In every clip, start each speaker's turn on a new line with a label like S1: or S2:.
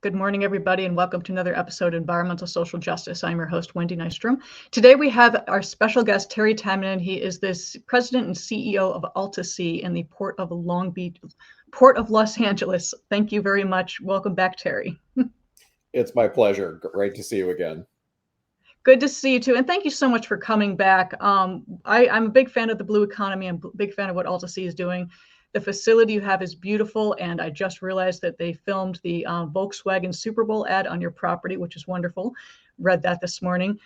S1: Good morning, everybody, and welcome to another episode of Environmental Social Justice. I'm your host, Wendy Nystrom. Today, we have our special guest, Terry Tamminen. He is the president and CEO of AltaSea in the Port of Los Angeles. Thank you very much. Welcome back, Terry.
S2: It's my pleasure. Great to see you again.
S1: Good to see you too, and thank you so much for coming back. I'm a big fan of the blue economy. I'm a big fan of what AltaSea is doing. The facility you have is beautiful, and I just realized that they filmed the Volkswagen Super Bowl ad on your property, which is wonderful. Read that this morning.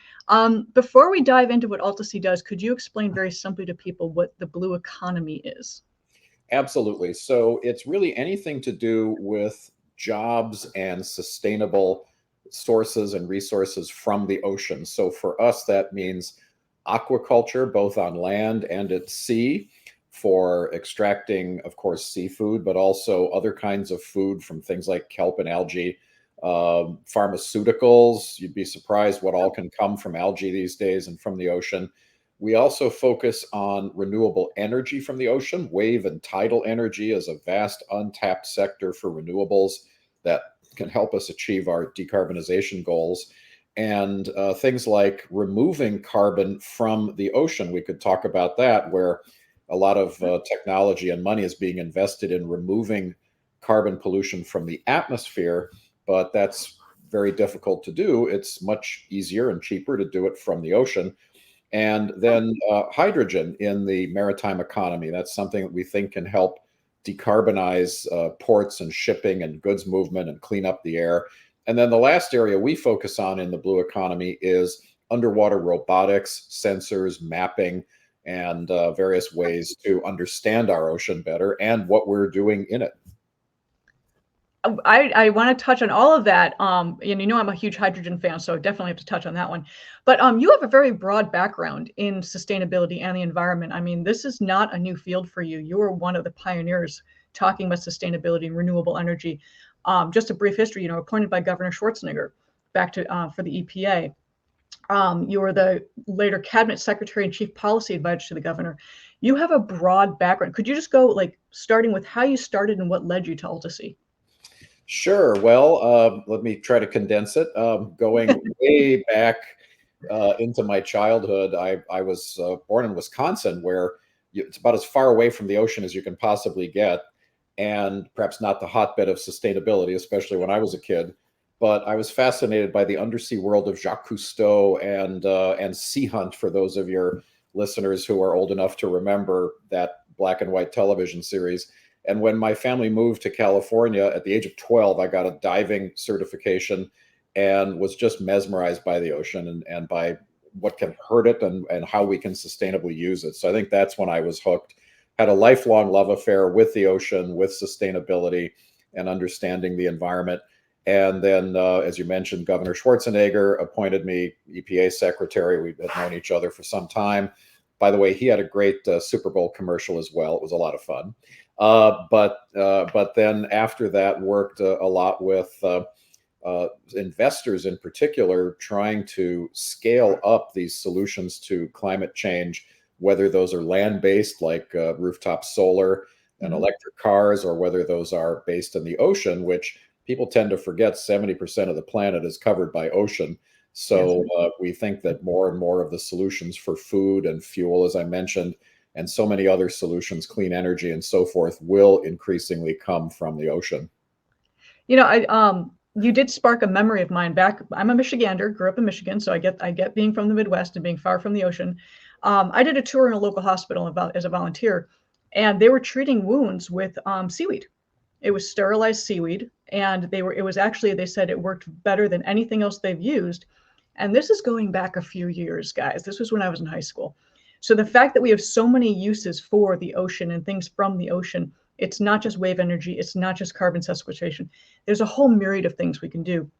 S1: Before we dive into what AltaSea does, could you explain very simply to people what the blue economy is?
S2: Absolutely. So it's really anything to do with jobs and sustainable sources and resources from the ocean. So for us, that means aquaculture, both on land and at sea, for extracting, of course, seafood, but also other kinds of food from things like kelp and algae, pharmaceuticals. You'd be surprised what all can come from algae these days and from the ocean. We also focus on renewable energy from the ocean. Wave and tidal energy is a vast untapped sector for renewables that can help us achieve our decarbonization goals. And things like removing carbon from the ocean. We could talk about that, where a lot of technology and money is being invested in removing carbon pollution from the atmosphere, but that's very difficult to do. It's much easier and cheaper to do it from the ocean. And then hydrogen in the maritime economy. That's something that we think can help decarbonize ports and shipping and goods movement and clean up the air. And then the last area we focus on in the blue economy is underwater robotics, sensors, mapping, and various ways to understand our ocean better and what we're doing in it.
S1: I want to touch on all of that. And I'm a huge hydrogen fan, so I definitely have to touch on that one. But you have a very broad background in sustainability and the environment. I mean, this is not a new field for you. You were one of the pioneers talking about sustainability and renewable energy. Just a brief history, appointed by Governor Schwarzenegger back to for the EPA. You were the later cabinet secretary and chief policy advisor to the governor. You have a broad background. Could you just go starting with how you started and what led you to AltaSea?
S2: Sure. Well, let me try to condense it. Going way back into my childhood, I was born in Wisconsin, where it's about as far away from the ocean as you can possibly get, and perhaps not the hotbed of sustainability, especially when I was a kid. But I was fascinated by the undersea world of Jacques Cousteau and Sea Hunt, for those of your listeners who are old enough to remember that black and white television series. And when my family moved to California at the age of 12, I got a diving certification and was just mesmerized by the ocean and by what can hurt it and how we can sustainably use it. So I think that's when I was hooked. Had a lifelong love affair with the ocean, with sustainability and understanding the environment. And then, as you mentioned, Governor Schwarzenegger appointed me EPA secretary. We had known each other for some time. By the way, he had a great Super Bowl commercial as well. It was a lot of fun. But then after that, worked a lot with investors in particular, trying to scale up these solutions to climate change, whether those are land-based like rooftop solar and electric cars, or whether those are based in the ocean, which people tend to forget 70% of the planet is covered by ocean. So we think that more and more of the solutions for food and fuel, as I mentioned, and so many other solutions, clean energy and so forth, will increasingly come from the ocean.
S1: You did spark a memory of mine back. I'm a Michigander, grew up in Michigan, so I get being from the Midwest and being far from the ocean. I did a tour in a local hospital as a volunteer, and they were treating wounds with seaweed. It was sterilized seaweed, and they said it worked better than anything else they've used. And this is going back a few years, guys. This was when I was in high school. So the fact that we have so many uses for the ocean and things from the ocean, it's not just wave energy, it's not just carbon sequestration. There's a whole myriad of things we can do.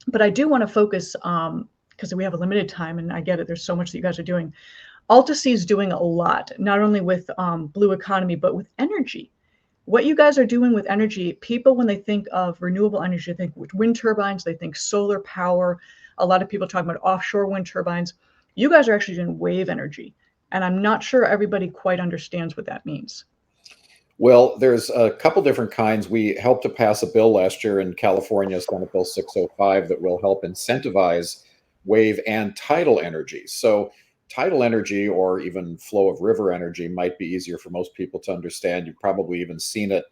S1: But I do want to focus, because we have a limited time, and I get it, there's so much that you guys are doing. AltaSea is doing a lot, not only with blue economy, but with energy. What you guys are doing with energy, people, when they think of renewable energy, they think wind turbines, they think solar power. A lot of people talk about offshore wind turbines. You guys are actually doing wave energy. And I'm not sure everybody quite understands what that means.
S2: Well, there's a couple different kinds. We helped to pass a bill last year in California, Senate Bill 605, that will help incentivize wave and tidal energy. So, tidal energy or even flow of river energy might be easier for most people to understand. You've probably even seen it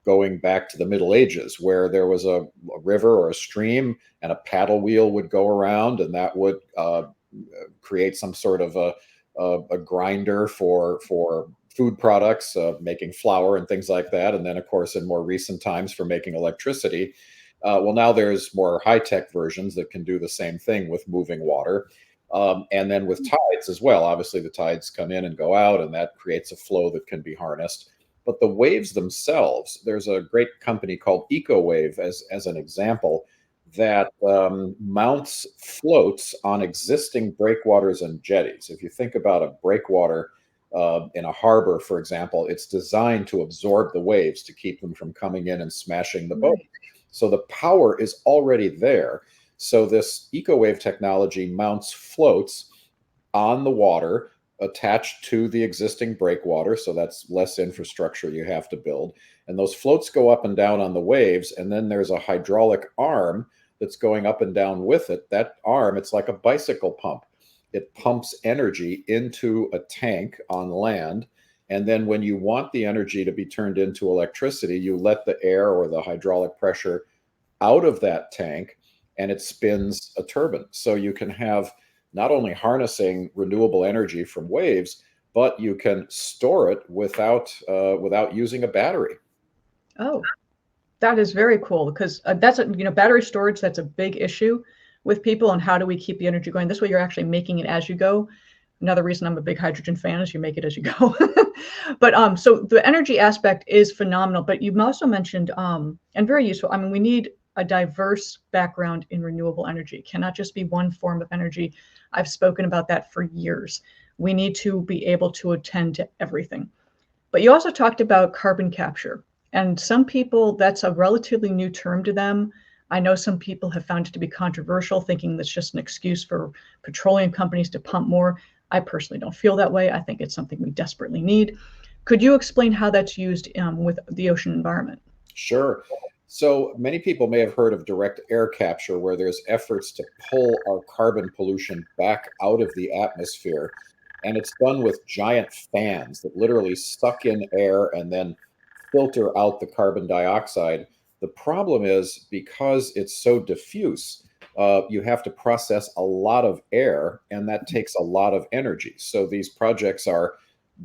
S2: going back to the Middle Ages, where there was a river or a stream, and a paddle wheel would go around, and that would create some sort of a grinder for food products, making flour and things like that. And then, of course, in more recent times, for making electricity. Well, now there's more high-tech versions that can do the same thing with moving water. And then with tides as well. Obviously, the tides come in and go out, and that creates a flow that can be harnessed. But the waves themselves, there's a great company called EcoWave, as an example, that mounts floats on existing breakwaters and jetties. If you think about a breakwater in a harbor, for example, it's designed to absorb the waves to keep them from coming in and smashing the boat.
S1: Right.
S2: So the power is already there. So this EcoWave technology mounts floats on the water attached to the existing breakwater. So that's less infrastructure you have to build. And those floats go up and down on the waves. And then there's a hydraulic arm that's going up and down with it. That arm, it's like a bicycle pump. It pumps energy into a tank on land. And then when you want the energy to be turned into electricity, you let the air or the hydraulic pressure out of that tank, and it spins a turbine. So you can have not only harnessing renewable energy from waves, but you can store it without using a battery.
S1: Oh, that is very cool because that's battery storage. That's a big issue with people, and how do we keep the energy going? This way, you're actually making it as you go. Another reason I'm a big hydrogen fan is you make it as you go. But so the energy aspect is phenomenal. But you've also mentioned and very useful. I mean, we need a diverse background in renewable energy. It cannot just be one form of energy. I've spoken about that for years. We need to be able to attend to everything. But you also talked about carbon capture. And some people, that's a relatively new term to them. I know some people have found it to be controversial, thinking that's just an excuse for petroleum companies to pump more. I personally don't feel that way. I think it's something we desperately need. Could you explain how that's used with the ocean environment?
S2: Sure. So many people may have heard of direct air capture, where there's efforts to pull our carbon pollution back out of the atmosphere. And it's done with giant fans that literally suck in air and then filter out the carbon dioxide. The problem is, because it's so diffuse, you have to process a lot of air, and that takes a lot of energy. So these projects are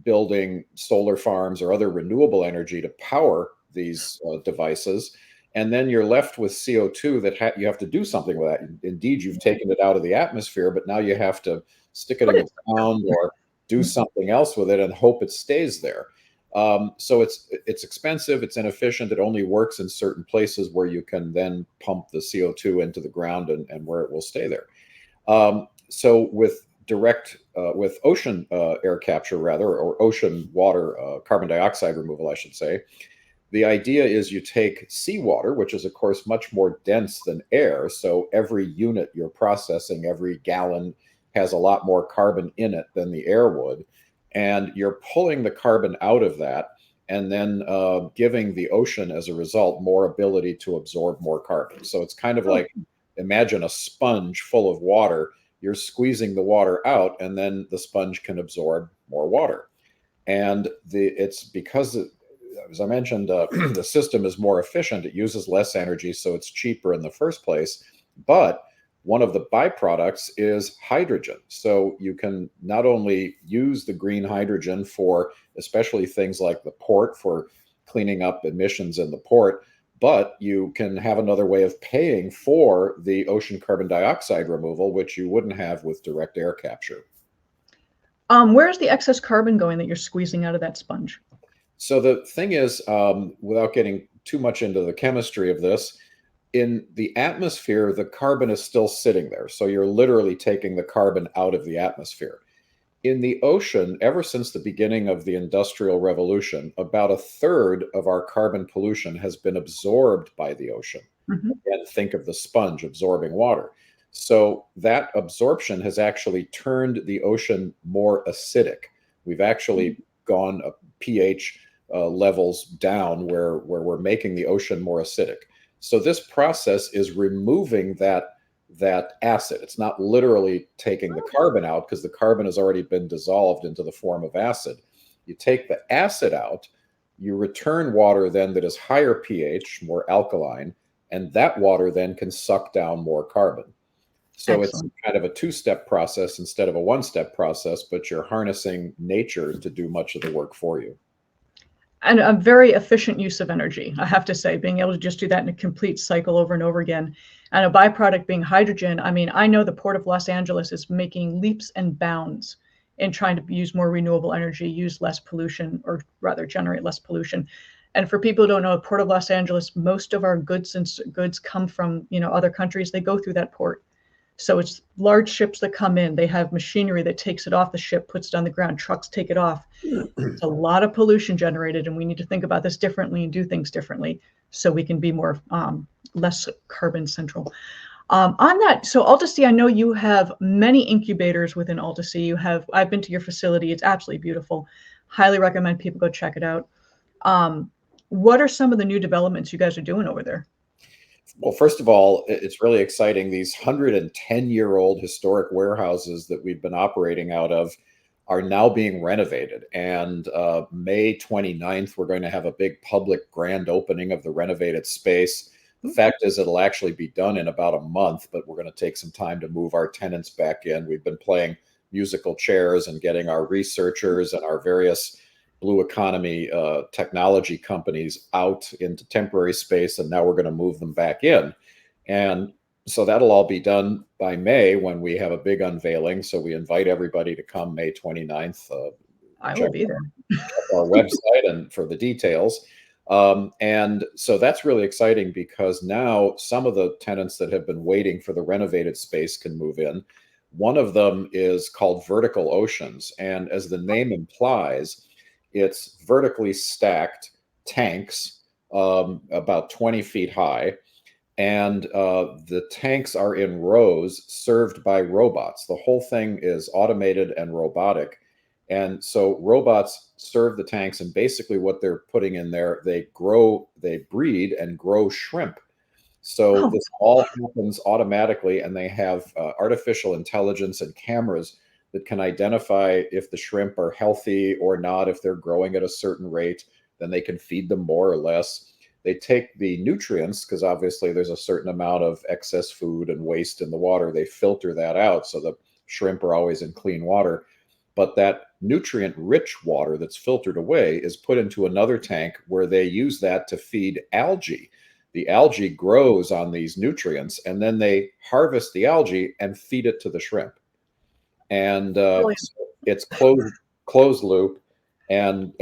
S2: building solar farms or other renewable energy to power these devices. And then you're left with CO2 that you have to do something with that. Indeed, you've taken it out of the atmosphere, but now you have to stick it in the ground or do something else with it and hope it stays there. So it's expensive, it's inefficient. It only works in certain places where you can then pump the CO2 into the ground, and where it will stay there. So with ocean air capture, rather, or ocean water carbon dioxide removal, I should say, the idea is you take seawater, which is, of course, much more dense than air. So every unit you're processing, every gallon, has a lot more carbon in it than the air would. And you're pulling the carbon out of that, and then giving the ocean, as a result, more ability to absorb more carbon. So it's kind of like, imagine a sponge full of water. You're squeezing the water out, and then the sponge can absorb more water. And it's because, as I mentioned, the system is more efficient. It uses less energy, so it's cheaper in the first place. But one of the byproducts is hydrogen. So you can not only use the green hydrogen for especially things like the port, for cleaning up emissions in the port, but you can have another way of paying for the ocean carbon dioxide removal, which you wouldn't have with direct air capture.
S1: Where's the excess carbon going that you're squeezing out of that sponge?
S2: So the thing is, without getting too much into the chemistry of this, in the atmosphere, the carbon is still sitting there. So you're literally taking the carbon out of the atmosphere. In the ocean, ever since the beginning of the Industrial Revolution, about a third of our carbon pollution has been absorbed by the ocean.
S1: Mhm.
S2: And think of the sponge absorbing water. So that absorption has actually turned the ocean more acidic. We've actually gone a pH levels down where we're making the ocean more acidic. So this process is removing that acid. It's not literally taking the carbon out, because the carbon has already been dissolved into the form of acid. You take the acid out, you return water then that is higher pH, more alkaline, and that water then can suck down more carbon. So
S1: Excellent.
S2: it's kind of a two-step process instead of a one-step process, but you're harnessing nature to do much of the work for you.
S1: And a very efficient use of energy, I have to say, being able to just do that in a complete cycle over and over again. And a byproduct being hydrogen. I mean, I know the Port of Los Angeles is making leaps and bounds in trying to use more renewable energy, use less pollution, or rather generate less pollution. And for people who don't know, Port of Los Angeles, most of our goods come from, other countries. They go through that port. So it's large ships that come in. They have machinery that takes it off the ship, puts it on the ground. Trucks take it off. It's a lot of pollution generated, and we need to think about this differently and do things differently so we can be more less carbon central. On that, so AltaSea, I know you have many incubators within AltaSea. I've been to your facility. It's absolutely beautiful. Highly recommend people go check it out. What are some of the new developments you guys are doing over there?
S2: Well, first of all, it's really exciting. These 110-year-old historic warehouses that we've been operating out of are now being renovated. And May 29th, we're going to have a big public grand opening of the renovated space. The fact is, it'll actually be done in about a month, but we're going to take some time to move our tenants back in. We've been playing musical chairs and getting our researchers and our various blue economy technology companies out into temporary space, and now we're going to move them back in. And so that'll all be done by May, when we have a big unveiling. So we invite everybody to come May 29th.
S1: I will be there.
S2: Our website and for the details. And so that's really exciting, because now some of the tenants that have been waiting for the renovated space can move in. One of them is called Vertical Oceans. And as the name implies, it's vertically stacked tanks, about 20 feet high. And the tanks are in rows served by robots. The whole thing is automated and robotic. And so robots serve the tanks, and basically what they're putting in there, they breed and grow shrimp. So this all happens automatically, and they have artificial intelligence and cameras that can identify if the shrimp are healthy or not. If they're growing at a certain rate, then they can feed them more or less. They take the nutrients, because obviously there's a certain amount of excess food and waste in the water. They filter that out so the shrimp are always in clean water. But that nutrient-rich water that's filtered away is put into another tank, where they use that to feed algae. The algae grows on these nutrients, and then they harvest the algae and feed it to the shrimp. And it's closed loop. And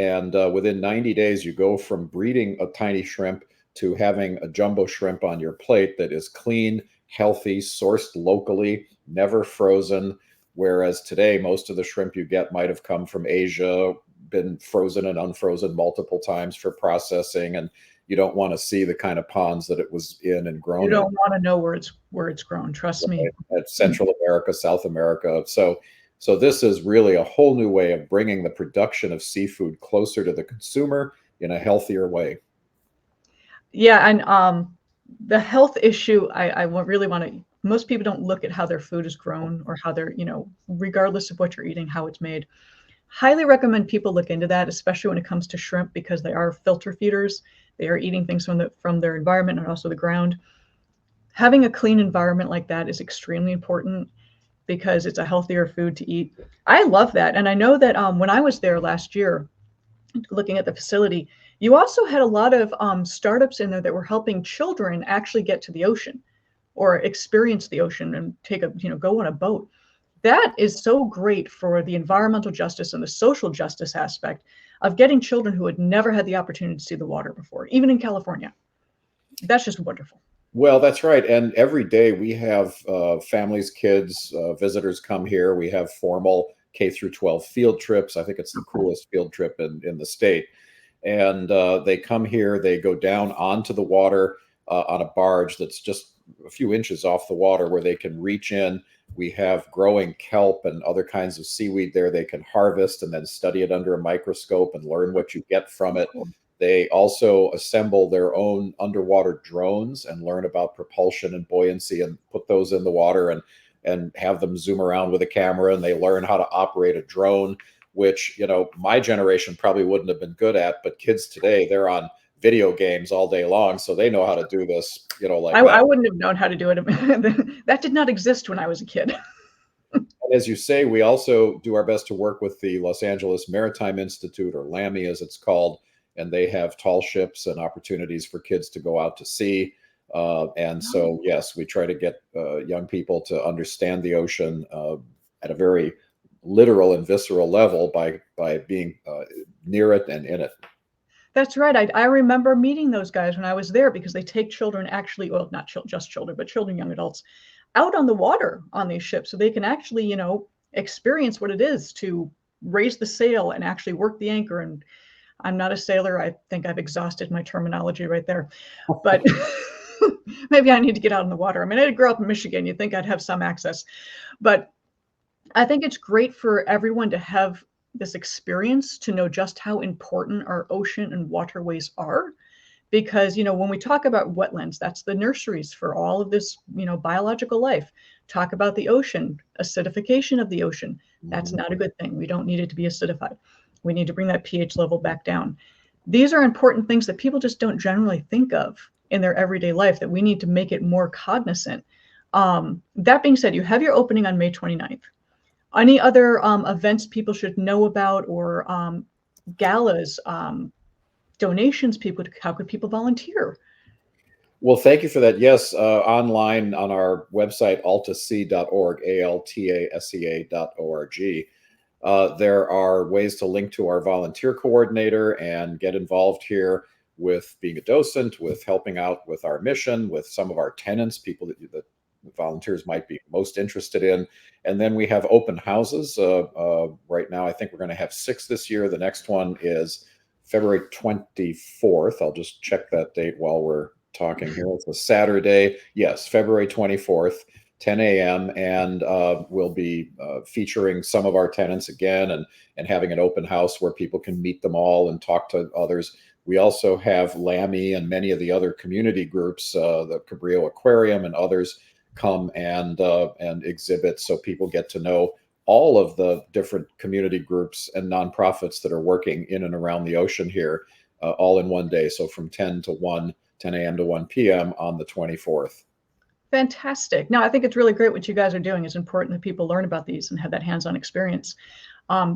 S2: within 90 days, you go from breeding a tiny shrimp to having a jumbo shrimp on your plate that is clean, healthy, sourced locally, never frozen. Whereas today, most of the shrimp you get might have come from Asia, been frozen and unfrozen multiple times for processing, and you don't want to see the kind of ponds that it was in and grown.
S1: You don't want to know where it's grown. Trust me.
S2: At Central America, South America. So this is really a whole new way of bringing the production of seafood closer to the consumer in a healthier way.
S1: Yeah, and the health issue, I really want to. Most people don't look at how their food is grown, or how they're, regardless of what you're eating, how it's made. Highly recommend people look into that, especially when it comes to shrimp, because they are filter feeders. They are eating things from their environment and also the ground. Having a clean environment like that is extremely important, because it's a healthier food to eat. I love that. And I know that when I was there last year, looking at the facility, you also had a lot of startups in there that were helping children actually get to the ocean, or experience the ocean, and go on a boat. That is so great for the environmental justice and the social justice aspect of getting children who had never had the opportunity to see the water before, even in California. That's just wonderful.
S2: Well, that's right. And every day we have families, kids, visitors come here. We have formal K through 12 field trips. I think it's the coolest field trip in the state. And they come here, they go down onto the water on a barge that's just a few inches off the water where they can reach in. We have growing kelp and other kinds of seaweed there they can harvest and then study it under a microscope and learn what you get from it. They also assemble their own underwater drones and learn about propulsion and buoyancy and put those in the water and have them zoom around with a camera, and they learn how to operate a drone, which, you know, my generation probably wouldn't have been good at, but kids today, they're on video games all day long, so they know how to do this, you know, like
S1: I wouldn't have known how to do it. That did not exist when I was a kid.
S2: And as you say, we also do our best to work with the Los Angeles Maritime Institute, or LAMI as it's called, and they have tall ships and opportunities for kids to go out to sea. And so, yes, we try to get young people to understand the ocean at a very literal and visceral level by being near it and in it.
S1: That's right. I remember meeting those guys when I was there, because they take children, actually, well, not just children, but children, young adults, out on the water on these ships, so they can actually, you know, experience what it is to raise the sail and actually work the anchor. And I'm not a sailor. I think I've exhausted my terminology right there, but maybe I need to get out on the water. I mean, I grew up in Michigan. You'd think I'd have some access, but I think it's great for everyone to have this experience, to know just how important our ocean and waterways are. Because, you know, when we talk about wetlands, that's the nurseries for all of this, you know, biological life. Talk about the ocean, acidification of the ocean. That's not a good thing. We don't need it to be acidified. We need to bring that pH level back down. These are important things that people just don't generally think of in their everyday life, that we need to make it more cognizant. That being said, you have your opening on May 29th. Any other events people should know about, or galas, donations, how could people volunteer?
S2: Well, thank you for that. Yes, online on our website, altasea.org, ALTASEA.org. There are ways to link to our volunteer coordinator and get involved here with being a docent, with helping out with our mission, with some of our tenants, people that volunteers might be most interested in. And then we have open houses. Right now, I think we're going to have 6 this year. The next one is February 24th. I'll just check that date while we're talking here. It's a Saturday. Yes, February 24th, 10 a.m. And we'll be featuring some of our tenants again, and having an open house where people can meet them all and talk to others. We also have LAMI and many of the other community groups, the Cabrillo Aquarium and others, come and exhibit, so people get to know all of the different community groups and nonprofits that are working in and around the ocean here, all in one day. So from 10 a.m. to 1 p.m. on the 24th.
S1: Fantastic. No, I think it's really great what you guys are doing. It's important that people learn about these and have that hands-on experience.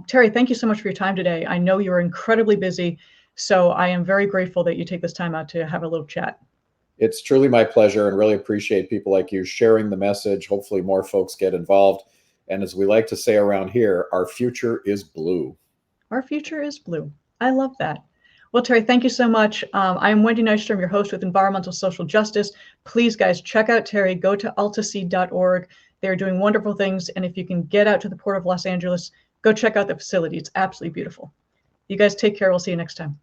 S1: Terry, thank you so much for your time today. I know you're incredibly busy, so I am very grateful that you take this time out to have a little chat.
S2: It's truly my pleasure, and really appreciate people like you sharing the message. Hopefully more folks get involved. And as we like to say around here, our future is blue.
S1: Our future is blue. I love that. Well, Terry, thank you so much. I am Wendy Nystrom, your host with Environmental Social Justice. Please, guys, check out Terry. Go to altasea.org. They're doing wonderful things. And if you can get out to the Port of Los Angeles, go check out the facility. It's absolutely beautiful. You guys take care. We'll see you next time.